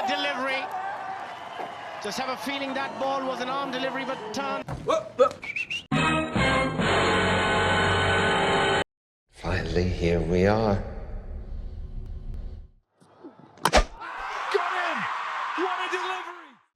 that delivery. Just have a feeling that ball was an arm delivery, but turned. Finally, here we are.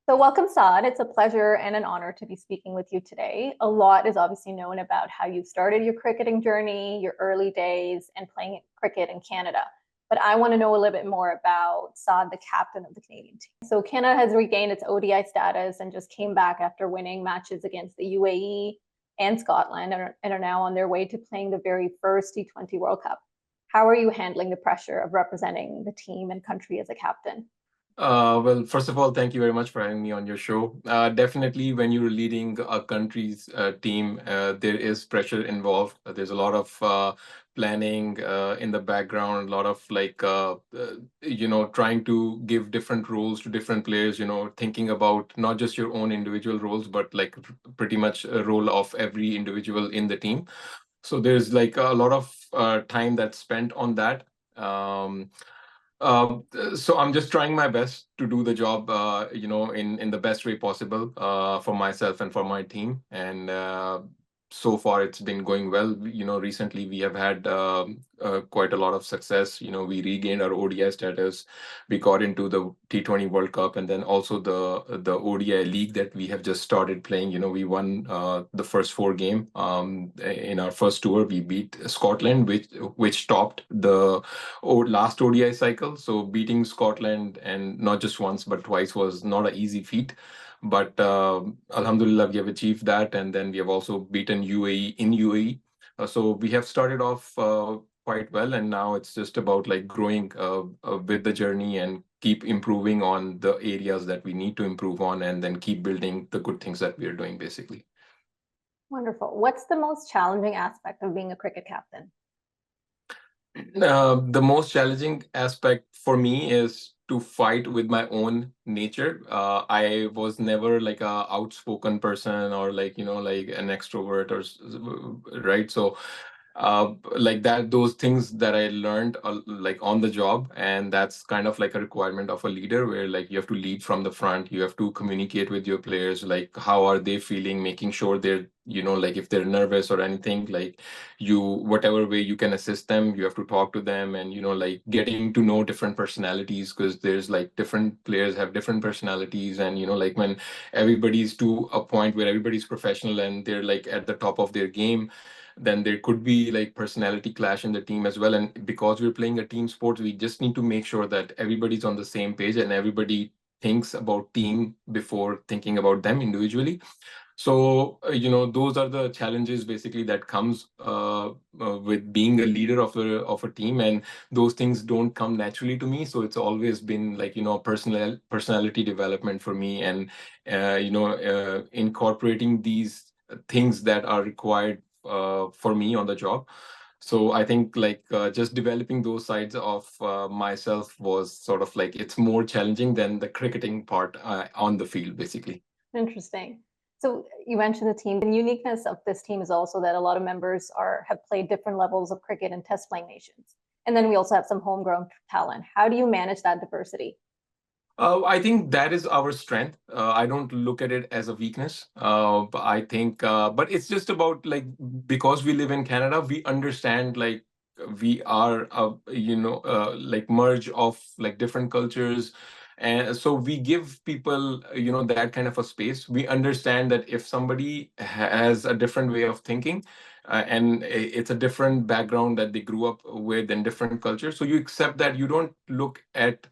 So welcome, Saad. It's a pleasure and an honor to be speaking with you today. A lot is obviously known about how you started your cricketing journey, your early days, and playing cricket in Canada. But I want to know a little bit more about Saad, the captain of the Canadian team. So Canada has regained its ODI status and just came back after winning matches against the UAE and Scotland and are now on their way to playing the very first T20 World Cup. How are you handling the pressure of representing the team and country as a captain? Well, first of all, thank you very much for having me on your show. Definitely, when you're leading a country's team, there is pressure involved. There's a lot of planning in the background, a lot of trying to give different roles to different players, thinking about not just your own individual roles, but like pretty much a role of every individual in the team. So there's like a lot of time that's spent on that. So I'm just trying my best to do the job, in the best way possible for myself and for my team. And so far, it's been going well. Recently we have had quite a lot of success. We regained our ODI status. We got into the T20 World Cup, and then also the ODI league that we have just started playing. We won the first 4 game in our first tour. We beat Scotland, which topped the last ODI cycle. So beating Scotland, and not just once but twice, was not an easy feat. But Alhamdulillah, we have achieved that, and then we have also beaten UAE in UAE. So we have started off quite well, and now it's just about like growing with the journey and keep improving on the areas that we need to improve on, and then keep building the good things that we are doing, basically. Wonderful. What's the most challenging aspect of being a cricket captain? The most challenging aspect for me is to fight with my own nature. I was never like a outspoken person, or like an extrovert, or right. So like that, those things that I learned like on the job, and that's kind of like a requirement of a leader, where like you have to lead from the front. You have to communicate with your players, like how are they feeling, making sure they're like if they're nervous or anything, like whatever way you can assist them, you have to talk to them, and like getting to know different personalities, because there's like different players have different personalities, and like when everybody's to a point where everybody's professional and they're like at the top of their game, then there could be like personality clash in the team as well. And because we're playing a team sport, we just need to make sure that everybody's on the same page and everybody thinks about team before thinking about them individually. So those are the challenges basically that comes with being a leader of a team, and those things don't come naturally to me. So it's always been like personality development for me, and incorporating these things that are required for me on the job. So I think like just developing those sides of myself was sort of like, it's more challenging than the cricketing part on the field, basically. Interesting. So you mentioned the team. The uniqueness of this team is also that a lot of members have played different levels of cricket in test playing nations. And then we also have some homegrown talent. How do you manage that diversity? I think that is our strength. I don't look at it as a weakness. But I think, but it's just about like, because we live in Canada, we understand like we are, like merge of like different cultures. And so we give people, that kind of a space. We understand that if somebody has a different way of thinking, and it's a different background that they grew up with and different culture, so you accept that. You don't look at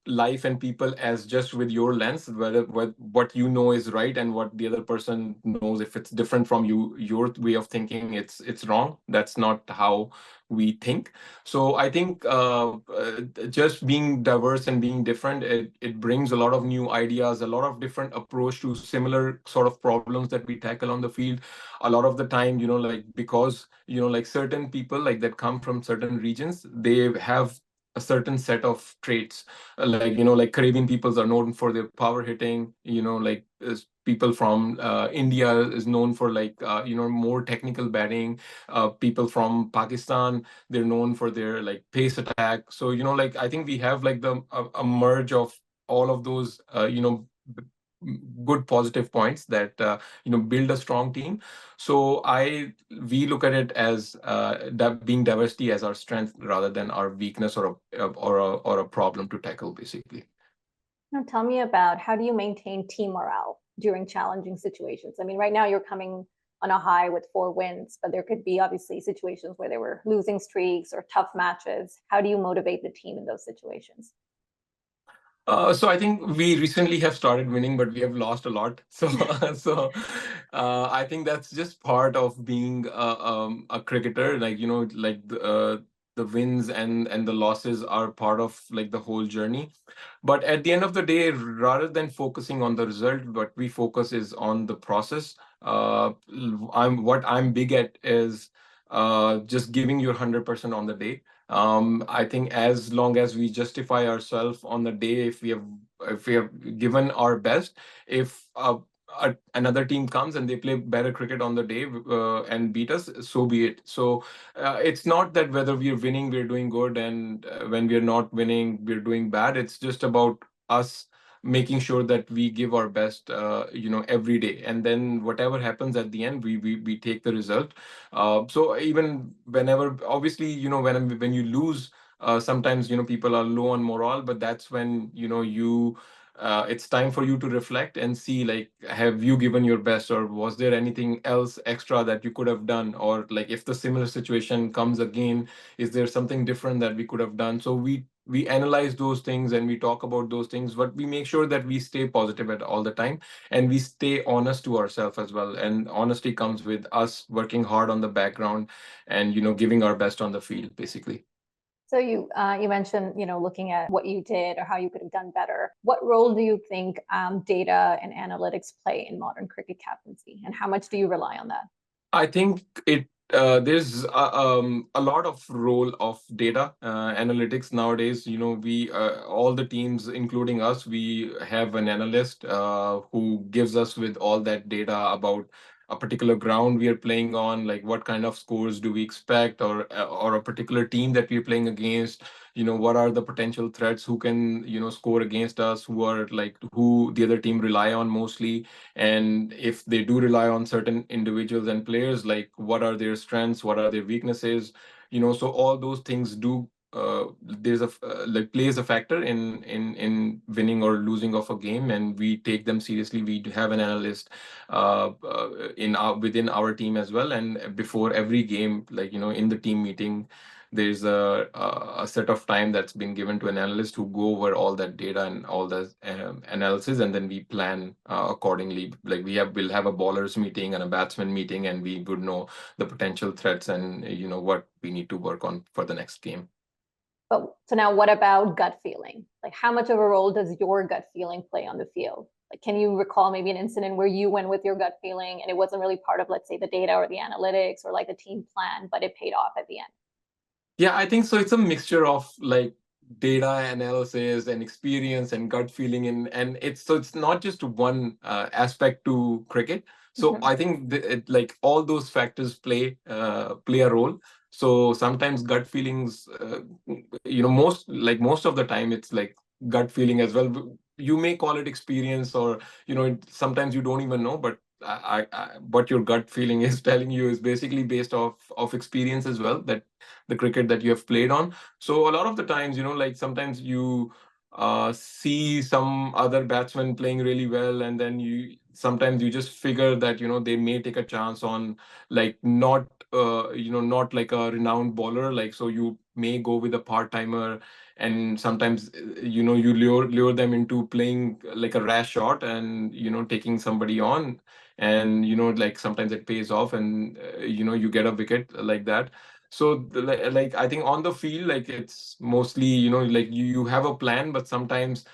life and people as just with your lens, whether what is right and what the other person knows. If it's different from your way of thinking, it's wrong. That's not how we think. So I think just being diverse and being different, it brings a lot of new ideas, a lot of different approach to similar sort of problems that we tackle on the field. A lot of the time, like because like certain people like that come from certain regions, they have a certain set of traits. Like, like Caribbean peoples are known for their power hitting, like people from India is known for like, more technical batting. People from Pakistan, they're known for their like pace attack. So, like I think we have like a merge of all of those, good positive points that, build a strong team. So we look at it as being diversity as our strength rather than our weakness or a problem to tackle, basically. Now tell me about how do you maintain team morale during challenging situations? I mean, right now you're coming on a high with 4 wins, but there could be obviously situations where there were losing streaks or tough matches. How do you motivate the team in those situations? So I think we recently have started winning, but we have lost a lot. So, I think that's just part of being a cricketer. Like, like the wins and the losses are part of like the whole journey. But at the end of the day, rather than focusing on the result, what we focus is on the process. What I'm big at is just giving your 100% on the day. I think as long as we justify ourselves on the day, if we have given our best, if another team comes and they play better cricket on the day and beat us, so be it. So it's not that whether we are winning, we're doing good, and when we are not winning, we're doing bad. It's just about us making sure that we give our best, every day, and then whatever happens at the end, we take the result. So even whenever, obviously, when you lose, sometimes people are low on morale, but that's when it's time for you to reflect and see, like, have you given your best, or was there anything else extra that you could have done, or like if the similar situation comes again, is there something different that we could have done? So we analyze those things and we talk about those things, but we make sure that we stay positive at all the time, and we stay honest to ourselves as well. And honesty comes with us working hard on the background and giving our best on the field, basically. So you mentioned looking at what you did or how you could have done better. What role do you think data and analytics play in modern cricket captaincy, and how much do you rely on that? I think there's a lot of role of data analytics nowadays. We all the teams, including us, we have an analyst who gives us with all that data about a particular ground we are playing on, like what kind of scores do we expect, or a particular team that we're playing against. What are the potential threats, who can score against us, who the other team rely on mostly, and if they do rely on certain individuals and players, like what are their strengths, what are their weaknesses. So all those things do there's a like plays a factor in winning or losing of a game, and we take them seriously. We do have an analyst within our team as well, and before every game, like in the team meeting, there's a set of time that's been given to an analyst who go over all that data and all the analysis, and then we plan accordingly. Like we'll have a bowlers meeting and a batsman meeting, and we would know the potential threats and what we need to work on for the next game. But so now what about gut feeling? Like how much of a role does your gut feeling play on the field? Like, can you recall maybe an incident where you went with your gut feeling and it wasn't really part of, let's say, the data or the analytics or like the team plan, but it paid off at the end? Yeah, I think so. It's a mixture of like data analysis and experience and gut feeling, and it's not just one aspect to cricket. So I think like all those factors play a role. So sometimes gut feelings, most of the time it's like gut feeling as well. You may call it experience, or sometimes you don't even know, but what your gut feeling is telling you is basically based of experience as well, that the cricket that you have played on. So a lot of the times, like sometimes you see some other batsman playing really well, and then sometimes you just figure that they may take a chance on, like, not like a renowned bowler, like, so you may go with a part-timer, and sometimes you lure them into playing like a rash shot and taking somebody on, and like sometimes it pays off, and you get a wicket like that. So like I think on the field, like it's mostly like you have a plan, but sometimes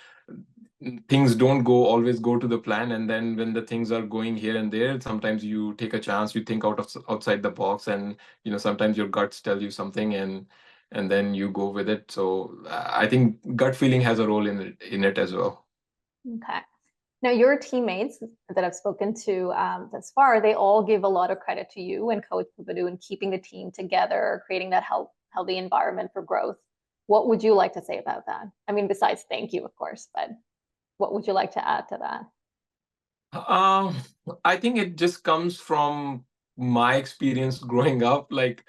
things don't always go to the plan, and then when the things are going here and there, sometimes you take a chance, you think outside the box, and sometimes your guts tell you something, and and then you go with it. So I think gut feeling has a role in it as well. Okay. Now, your teammates that I've spoken to thus far, they all give a lot of credit to you and Coach Pabadu in keeping the team together, creating that healthy environment for growth. What would you like to say about that? I mean, besides thank you, of course, but what would you like to add to that? I think it just comes from my experience growing up. Like,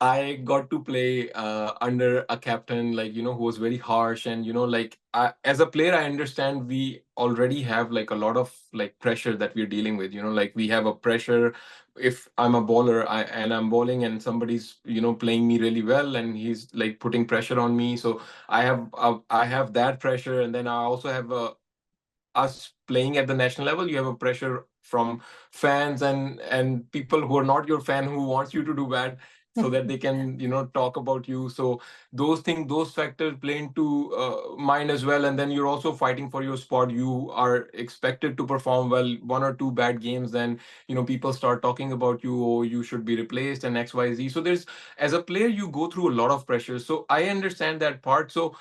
I got to play under a captain, like, who was very harsh. And, like, as a player, I understand we already have like a lot of like pressure that we're dealing with. Like, we have a pressure if I'm a bowler and I'm bowling and somebody's, playing me really well and he's like putting pressure on me. So I have that pressure. And then I also have us playing at the national level, you have a pressure from fans and people who are not your fan who wants you to do bad so that they can talk about you. So those factors play into mind as well. And then you're also fighting for your spot. You are expected to perform well. One or two bad games, then people start talking about you, oh, you should be replaced and XYZ. So there's, as a player, you go through a lot of pressure. So I understand that part. So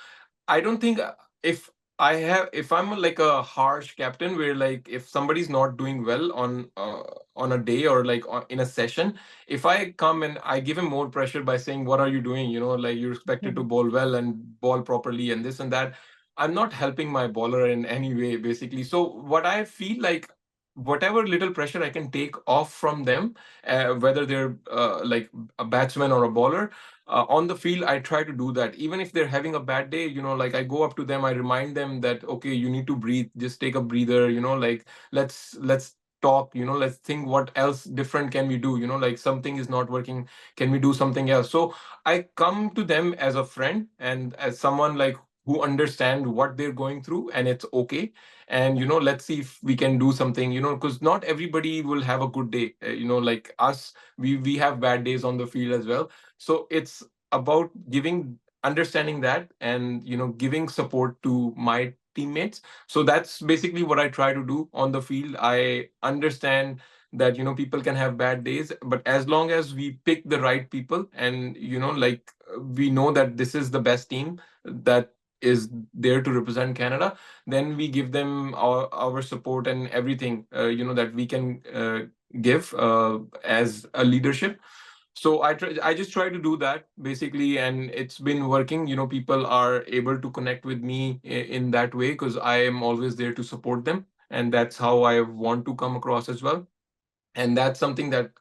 I don't think if if I'm like a harsh captain where like if somebody's not doing well on a day or like in a session, if I come and I give him more pressure by saying, what are you doing? Like you're expected to bowl well and bowl properly and this and that. I'm not helping my bowler in any way, basically. So what I feel like, whatever little pressure I can take off from them, whether they're like a batsman or a bowler, on the field, I try to do that. Even if they're having a bad day, like I go up to them, I remind them that, okay, you need to breathe, just take a breather, like let's talk, let's think what else different can we do, like something is not working, can we do something else? So I come to them as a friend and as someone like who understand what they're going through, and it's okay. And let's see if we can do something, because not everybody will have a good day. Like us, we have bad days on the field as well. So it's about understanding that and giving support to my teammates. So that's basically what I try to do on the field. I understand that people can have bad days, but as long as we pick the right people and like we know that this is the best team that is there to represent Canada, then we give them our support and everything that we can give as a leadership. So I just try to do that basically, and it's been working. People are able to connect with me in that way because I am always there to support them, and that's how I want to come across as well. And that's something that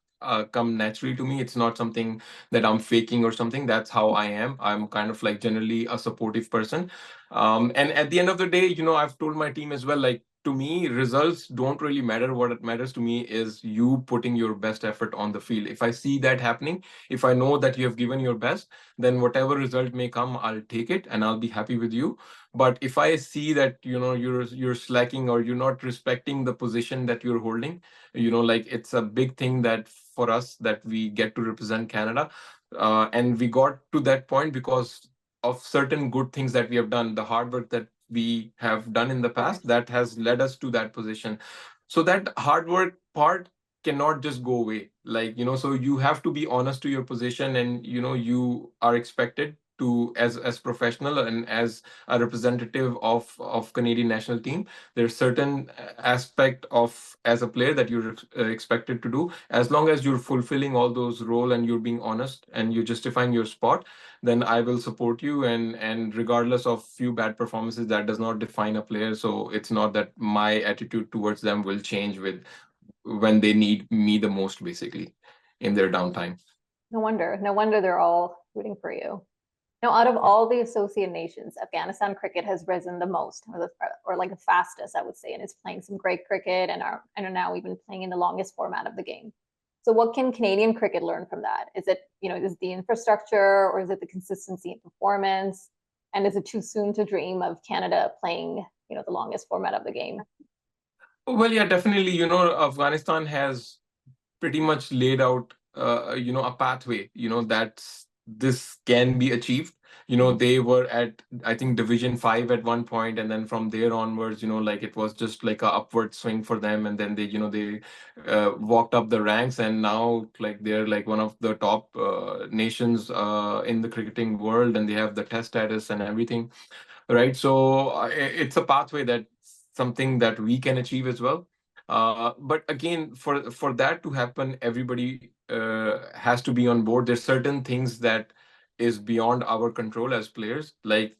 come naturally to me. It's not something that I'm faking or something. That's how I am. I'm kind of like generally a supportive person. And at the end of the day, I've told my team as well, like, to me, results don't really matter. What it matters to me is you putting your best effort on the field. If I see that happening, if I know that you have given your best, then whatever result may come, I'll take it and I'll be happy with you. But if I see that you're slacking or you're not respecting the position that you're holding, like it's a big thing that for us that we get to represent Canada, and we got to that point because of certain good things that we have done, the hard work that we have done in the past that has led us to that position. So that hard work part cannot just go away, like so you have to be honest to your position, and you are expected to, as professional and as a representative of Canadian national team, there's certain aspect of as a player that you're expected to do. As long as you're fulfilling all those role and you're being honest and you're justifying your spot, then I will support you. And regardless of few bad performances, that does not define a player. So it's not that my attitude towards them will change with when they need me the most, basically, in their downtime. No wonder they're all rooting for you. Now, out of all the associate nations, Afghanistan cricket has risen the most, or like the fastest, I would say, and is playing some great cricket and are now even playing in the longest format of the game. So, what can Canadian cricket learn from that? Is it, is the infrastructure, or is it the consistency in performance? And is it too soon to dream of Canada playing, the longest format of the game? Well, yeah, definitely. Afghanistan has pretty much laid out, a pathway, that this can be achieved. They were at, I think, Division 5 at one point, and then from there onwards, like it was just like a upward swing for them, and then they walked up the ranks, and now like they're like one of the top nations in the cricketing world, and they have the test status and everything, right? So it's a pathway that something that we can achieve as well. But again, for that to happen, everybody has to be on board. There's certain things that is beyond our control as players, like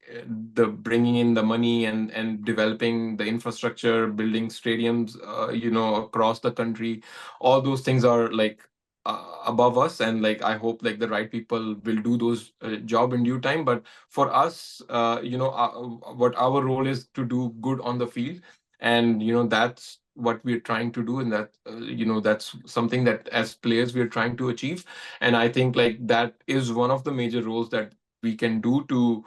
the bringing in the money and developing the infrastructure, building stadiums, across the country. All those things are like above us, and like I hope like the right people will do those job in due time. But for us, what our role is to do good on the field, and that's what we're trying to do, and that that's something that as players we're trying to achieve. And I think like that is one of the major roles that we can do to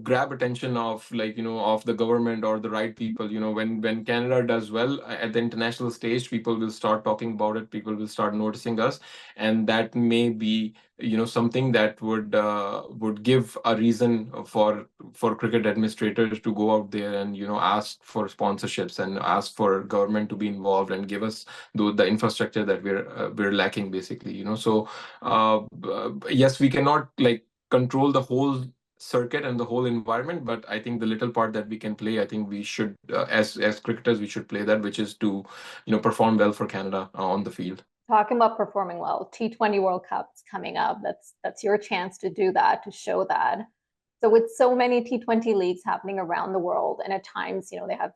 grab attention of like of the government or the right people. When Canada does well at the international stage, people will start talking about it, people will start noticing us, and that may be something that would give a reason for cricket administrators to go out there and ask for sponsorships and ask for government to be involved and give us the infrastructure that we're lacking, basically. So yes, we cannot like control the whole circuit and the whole environment, but I think the little part that we can play, I think we should as cricketers we should play that, which is to perform well for Canada on the field. Talking about performing well, T20 World Cup is coming up. That's your chance to do that, to show that. So with so many T20 leagues happening around the world, and at times, they have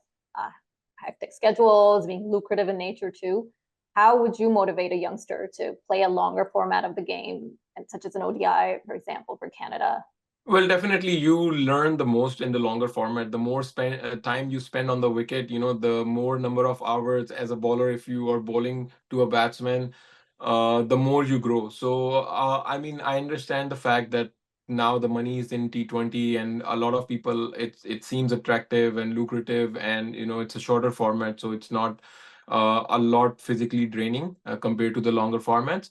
hectic schedules, being lucrative in nature too. How would you motivate a youngster to play a longer format of the game, and such as an ODI, for example, for Canada? Well, definitely you learn the most in the longer format. The more time you spend on the wicket, the more number of hours as a bowler, if you are bowling to a batsman, the more you grow. So, I mean, I understand the fact that now the money is in T20, and a lot of people, it seems attractive and lucrative, and it's a shorter format, so it's not a lot physically draining compared to the longer formats.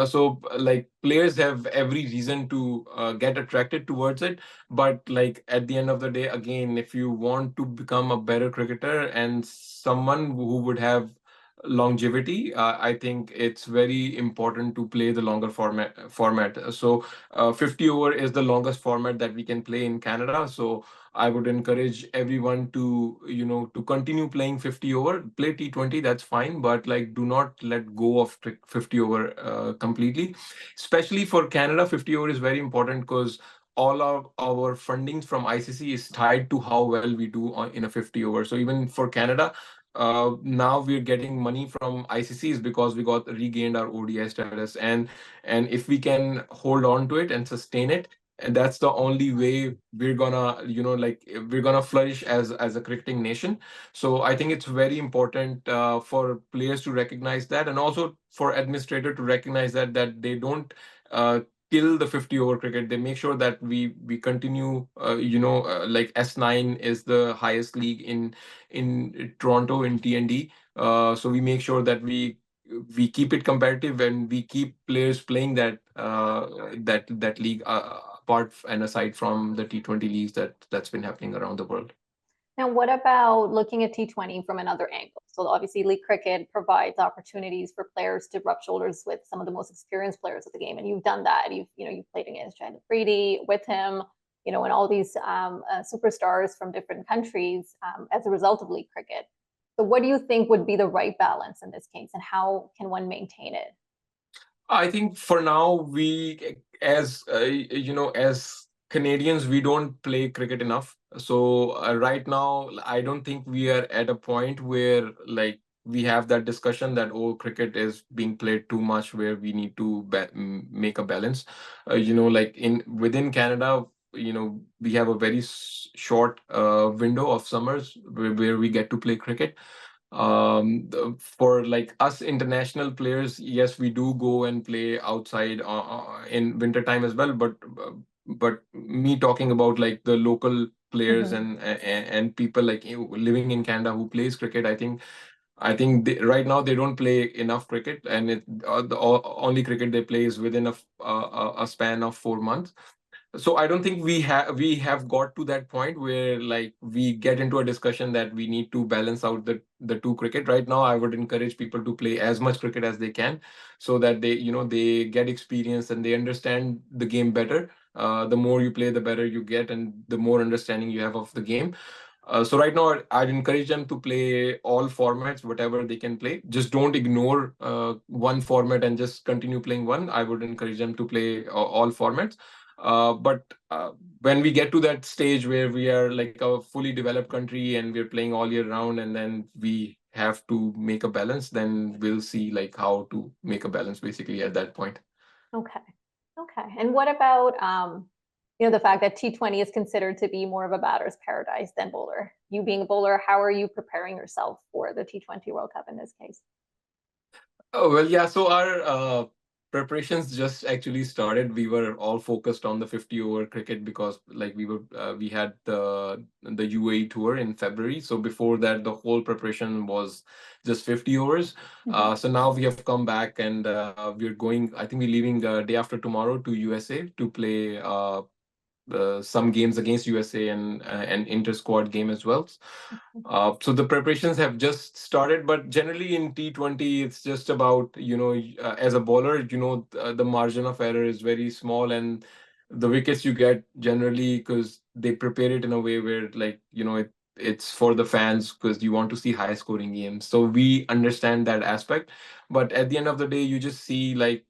So like players have every reason to get attracted towards it. But like at the end of the day, again, if you want to become a better cricketer and someone who would have longevity, I think it's very important to play the longer format. So 50 over is the longest format that we can play in Canada. So I would encourage everyone to to continue playing 50 over, play T20, that's fine, but like do not let go of 50 over completely. Especially for Canada, 50 over is very important because all of our fundings from ICC is tied to how well we do in a 50 over. So even for Canada, now we're getting money from ICCs because we got regained our ODI status, and if we can hold on to it and sustain it, and that's the only way we're gonna like we're gonna flourish as a cricketing nation. So I think it's very important for players to recognize that, and also for administrator to recognize that they don't kill the 50 over cricket. They make sure that we continue like S9 is the highest league in Toronto in TND. So we make sure that we keep it competitive and we keep players playing that league apart and aside from the T20 leagues that's been happening around the world. Now, what about looking at T20 from another angle? So obviously league cricket provides opportunities for players to rub shoulders with some of the most experienced players of the game. And you've done that. You've played against Chad Afridi, with him, and all these superstars from different countries as a result of league cricket. So what do you think would be the right balance in this case, and how can one maintain it? I think for now, we as as Canadians, we don't play cricket enough. So right now, I don't think we are at a point where like we have that discussion that cricket is being played too much, where we need to make a balance. Like within Canada, we have a very short window of summers where we get to play cricket. For like us international players, yes, we do go and play outside in winter time as well, but me talking about like the local players and people like living in Canada who plays cricket, I think right now they don't play enough cricket, and the only cricket they play is within a span of 4 months. So I don't think we have got to that point where like we get into a discussion that we need to balance out the two cricket. Right now, I would encourage people to play as much cricket as they can, so that they get experience and they understand the game better. The more you play, the better you get, and the more understanding you have of the game. So right now, I'd encourage them to play all formats, whatever they can play. Just don't ignore one format and just continue playing one. I would encourage them to play all formats. But when we get to that stage where we are like a fully developed country and we're playing all year round, and then we have to make a balance, then we'll see like how to make a balance basically at that point. Okay. Okay. And what about the fact that T20 is considered to be more of a batter's paradise than bowler? You being a bowler, how are you preparing yourself for the T20 World Cup in this case? Oh, well, yeah. So our preparations just actually started. We were all focused on the 50 over cricket because like we had the UAE tour in February. So before that, the whole preparation was just 50 overs. So now we have come back and we're going. I think we're leaving day after tomorrow to USA to play some games against USA and an inter squad game as well. So the preparations have just started, but generally in T20, it's just about, as a bowler, the margin of error is very small, and the wickets you get generally because they prepare it in a way where, like, it's for the fans because you want to see high scoring games. So we understand that aspect. But at the end of the day, you just see, like,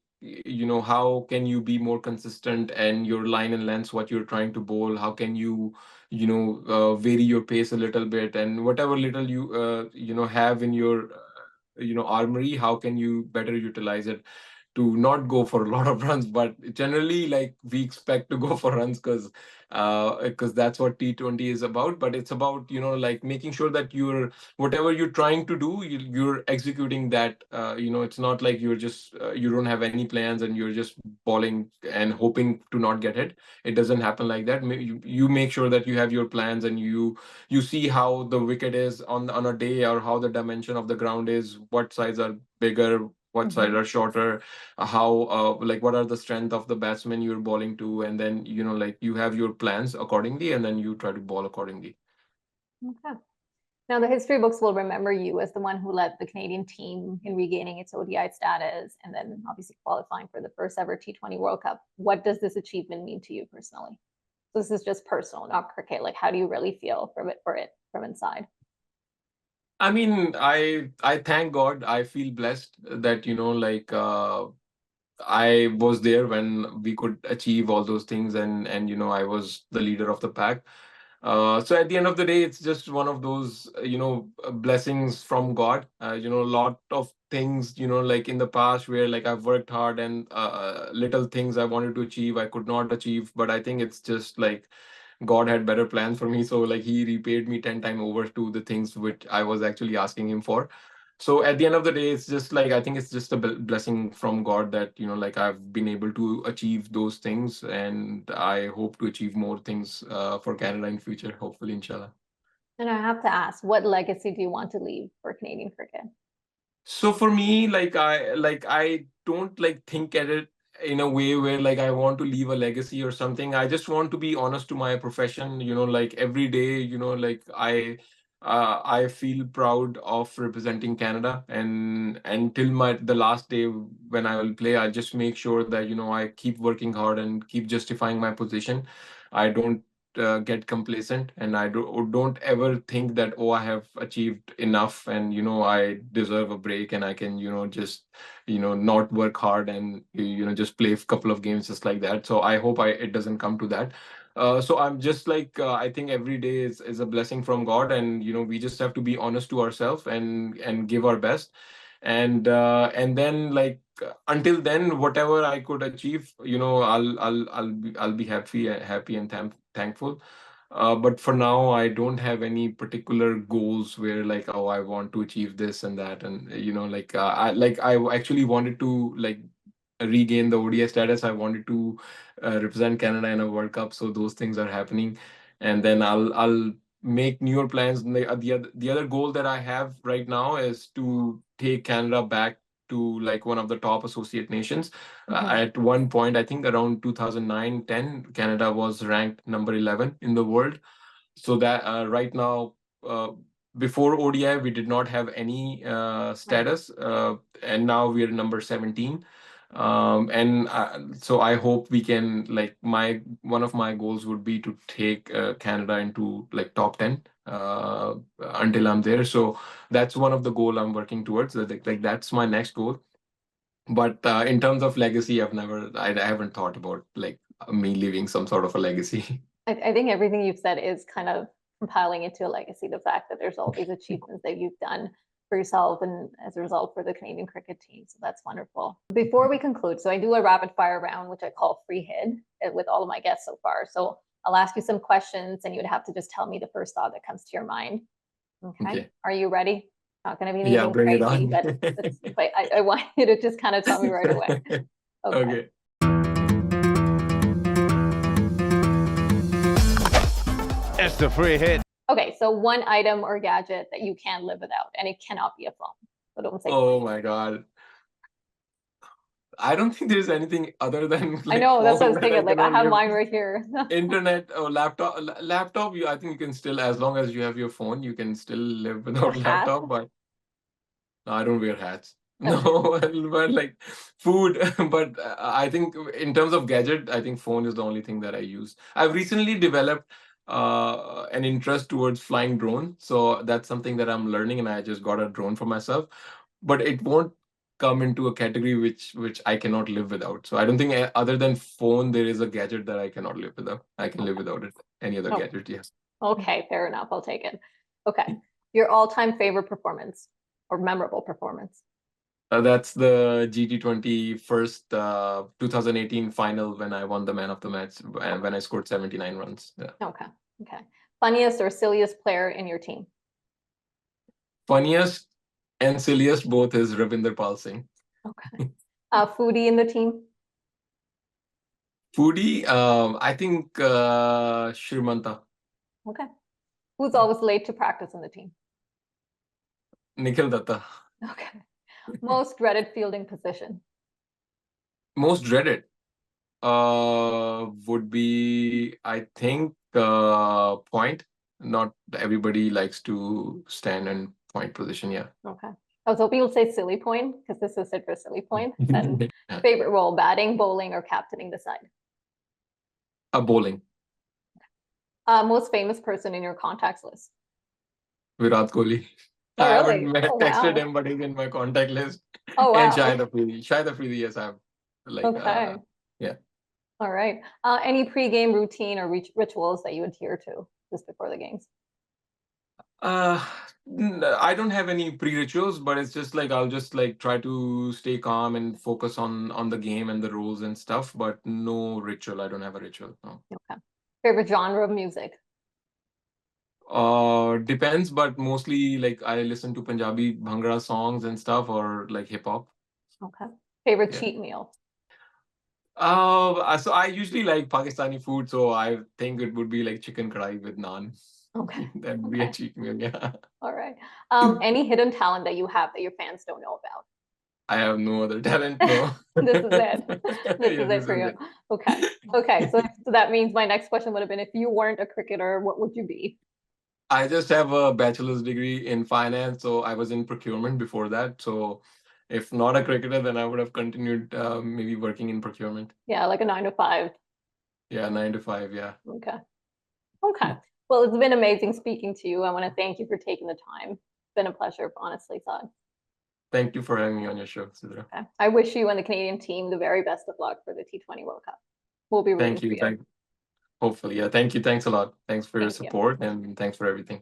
how can you be more consistent and your line and lengths, what you're trying to bowl, how can you vary your pace a little bit, and whatever little you have in your armory, how can you better utilize it to not go for a lot of runs, but generally, like, we expect to go for runs because that's what T20 is about. But it's about, like, making sure that whatever you're trying to do, you're executing that. It's not like you're just you don't have any plans and you're just bowling and hoping to not get hit. It doesn't happen like that. You make sure that you have your plans, and you see how the wicket is on a day, or how the dimension of the ground is, what sides are bigger, what sides are shorter, how like what are the strength of the batsman you're bowling to, and then like you have your plans accordingly, and then you try to bowl accordingly. Okay. Now, the history books will remember you as the one who led the Canadian team in regaining its ODI status and then obviously qualifying for the first ever T20 World Cup. What does this achievement mean to you personally? So this is just personal, not cricket. Like, how do you really feel from it from inside? I mean, I thank God. I feel blessed that like I was there when we could achieve all those things, and I was the leader of the pack. So at the end of the day, it's just one of those, blessings from God. A lot of things, like in the past where like I've worked hard and little things I wanted to achieve, I could not achieve. But I think it's just like God had better plans for me. So like he repaid me 10 times over to the things which I was actually asking him for. So at the end of the day, it's just like, I think it's just a blessing from God that, like I've been able to achieve those things, and I hope to achieve more things for Canada in future, hopefully, inshallah. And I have to ask, what legacy do you want to leave for Canadian cricket? So for me, like I don't like think at it in a way where like I want to leave a legacy or something. I just want to be honest to my profession, like every day, like I feel proud of representing Canada, and until the last day when I will play, I just make sure that I keep working hard and keep justifying my position. I don't get complacent, and I don't ever think that, oh, I have achieved enough and I deserve a break and I can just not work hard and just play a couple of games just like that. So I hope it doesn't come to that. So I'm just like, I think every day is a blessing from God, and we just have to be honest to ourselves and give our best, and then like until then, whatever I could achieve, I'll be happy and thankful. But for now, I don't have any particular goals where like, oh, I want to achieve this and that, and like I actually wanted to like regain the ODI status. I wanted to represent Canada in a World Cup, so those things are happening, and then I'll make newer plans. The other goal that I have right now is to take Canada back to like one of the top associate nations. Mhm. At one point, I think around 2009-10, Canada was ranked number 11 in the world. So that right now, before ODI, we did not have any status, and now we are number 17. So I hope we can, like, one of my goals would be to take Canada into like top 10 until I'm there. So that's one of the goal I'm working towards. Like that's my next goal. But in terms of legacy, I haven't thought about like me leaving some sort of a legacy. I think everything you've said is kind of compiling into a legacy. The fact that there's all these achievements that you've done for yourself and as a result for the Canadian cricket team. So that's wonderful. Before we conclude, so I do a rapid fire round, which I call free hit with all of my guests so far. So I'll ask you some questions and you would have to just tell me the first thought that comes to your mind. Okay. Are you ready? Not going to be anything bring it crazy, on. but I want you to just kind of tell me right away. Okay. It's the free hit. Okay, so one item or gadget that you can't live without, and it cannot be a phone. So don't say. Oh my God. I don't think there's anything other than like, I know, that's what I was phone that thinking. Like I cannot have live. mine right here. Internet or laptop. I think you can still, as long as you have your phone, you can still live without A hat? laptop. But no, I don't wear hats. No, but like food. But I think in terms of gadget, I think phone is the only thing that I use. I've recently developed an interest towards flying drone, so that's something that I'm learning, and I just got a drone for myself. But it won't come into a category which I cannot live without. So I don't think other than phone there is a gadget that I cannot live without. I can live without it. Any other gadget, yes. Okay, fair enough. I'll take it. Okay, your all-time favorite performance or memorable performance? That's the T20 first 2018 final when I won the man of the match and when I scored 79 runs. Yeah. Okay. Funniest or silliest player in your team? Funniest and silliest both is Ravinder Pal Singh. Okay. Foodie in the team? Foodie, I think Shrimanta. Okay. Who's always late to practice in the team? Nikhil Datta. Okay. Most dreaded fielding position? Most dreaded would be, I think, point. Not everybody likes to stand in point position. Yeah. Okay. I was hoping you'll say silly point because this is it for silly point. And favorite role, batting, bowling, or captaining the side? Bowling. Most famous person in your contacts list? Virat Kohli. Oh, I really? haven't texted him, but he's in my contact list. Oh, wow. And Shahid Afridi. Shahid Afridi, yes, I've like. Okay. Yeah. All right. Any pre-game routine or rituals that you adhere to just before the games? I don't have any pre-rituals, but it's just like I'll just like try to stay calm and focus on the game and the rules and stuff, but no ritual. I don't have a ritual. No. Okay. Favorite genre of music? Depends, but mostly like I listen to Punjabi Bhangra songs and stuff, or like hip hop. Okay. Favorite cheat meal? So I usually like Pakistani food, so I think it would be like chicken kadai with naan. Okay. That would be a cheat meal, yeah. All right. Any hidden talent that you have that your fans don't know about? I have no other talent, no. This is it. This is it for you. Okay. So that means my next question would have been, if you weren't a cricketer, what would you be? I just have a bachelor's degree in finance, so I was in procurement before that. So if not a cricketer, then I would have continued maybe working in procurement. Yeah, like a 9 to 5. Yeah, 9 to 5, yeah. Okay. Well, it's been amazing speaking to you. I want to thank you for taking the time. It's been a pleasure, honestly, Saad. Thank you for having me on your show, Sidra. Okay. I wish you and the Canadian team the very best of luck for the T20 World Cup. We'll be rooting for you. Hopefully, yeah. Thank you. Thanks a lot. Thanks for your support and thanks for everything.